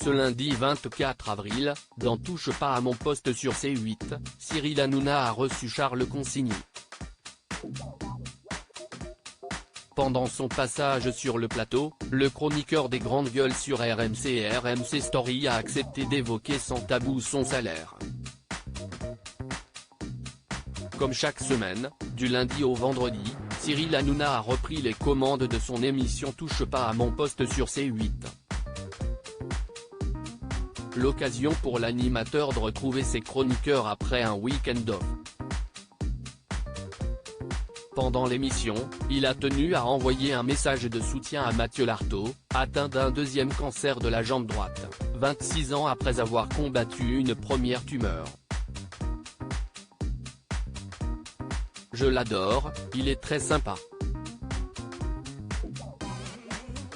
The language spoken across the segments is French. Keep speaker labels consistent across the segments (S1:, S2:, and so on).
S1: Ce lundi 24 avril, dans Touche pas à mon poste sur C8, Cyril Hanouna a reçu Charles Consigny. Pendant son passage sur le plateau, le chroniqueur des grandes gueules sur RMC et RMC Story a accepté d'évoquer sans tabou son salaire. Comme chaque semaine, du lundi au vendredi, Cyril Hanouna a repris les commandes de son émission Touche pas à mon poste sur C8. L'occasion pour l'animateur de retrouver ses chroniqueurs après un week-end off. Pendant l'émission, il a tenu à envoyer un message de soutien à Mathieu Lartaud, atteint d'un deuxième cancer de la jambe droite, 26 ans après avoir combattu une première tumeur. Je l'adore, il est très sympa.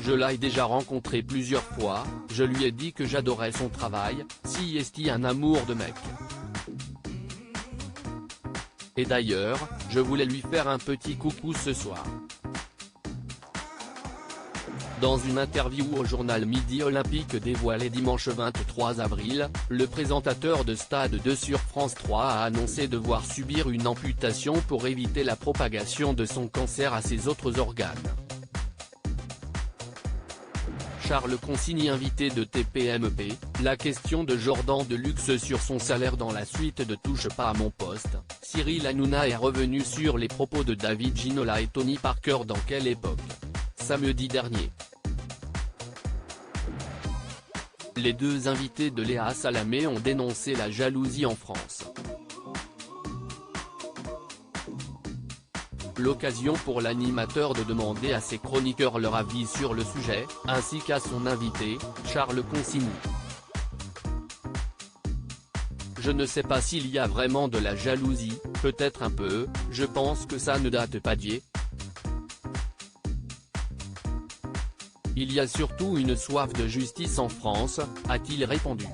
S1: Je l'ai déjà rencontré plusieurs fois, je lui ai dit que j'adorais son travail, si est un amour de mec. Et d'ailleurs, je voulais lui faire un petit coucou ce soir. Dans une interview au journal Midi Olympique dévoilée dimanche 23 avril, le présentateur de Stade 2 sur France 3 a annoncé devoir subir une amputation pour éviter la propagation de son cancer à ses autres organes. Charles Consigny invité de TPMP, la question de Jordan Deluxe sur son salaire dans la suite de Touche pas à mon poste, Cyril Hanouna est revenu sur les propos de David Ginola et Tony Parker dans Quelle époque, samedi dernier. Les deux invités de Léa Salamé ont dénoncé la jalousie en France. L'occasion pour l'animateur de demander à ses chroniqueurs leur avis sur le sujet, ainsi qu'à son invité, Charles Consigny. Je ne sais pas s'il y a vraiment de la jalousie, peut-être un peu, je pense que ça ne date pas d'hier. Il y a surtout une soif de justice en France, a-t-il répondu.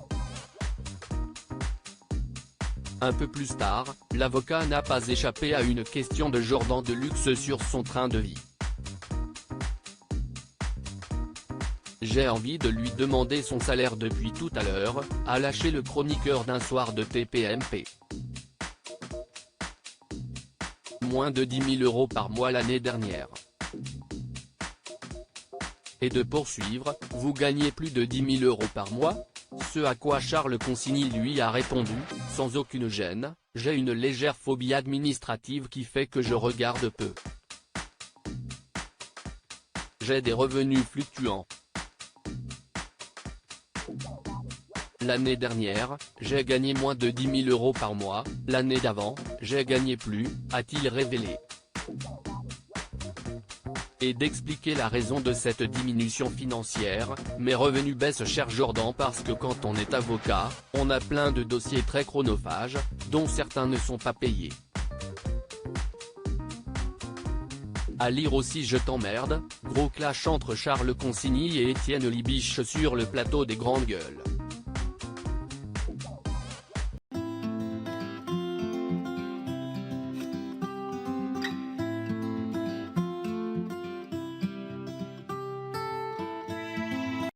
S1: Un peu plus tard, l'avocat n'a pas échappé à une question de Jordan Deluxe sur son train de vie. J'ai envie de lui demander son salaire depuis tout à l'heure, a lâché le chroniqueur d'un soir de TPMP. Moins de 10 000 € par mois l'année dernière. Et de poursuivre, vous gagnez plus de 10 000 € par mois ? Ce à quoi Charles Consigny lui a répondu, sans aucune gêne, j'ai une légère phobie administrative qui fait que je regarde peu. J'ai des revenus fluctuants. L'année dernière, j'ai gagné moins de 10 000 € par mois, l'année d'avant, j'ai gagné plus, a-t-il révélé. Et d'expliquer la raison de cette diminution financière, mes revenus baissent cher Jordan parce que quand on est avocat, on a plein de dossiers très chronophages, dont certains ne sont pas payés. À lire aussi Je t'emmerde, gros clash entre Charles Consigny et Étienne Libiche sur le plateau des Grandes Gueules.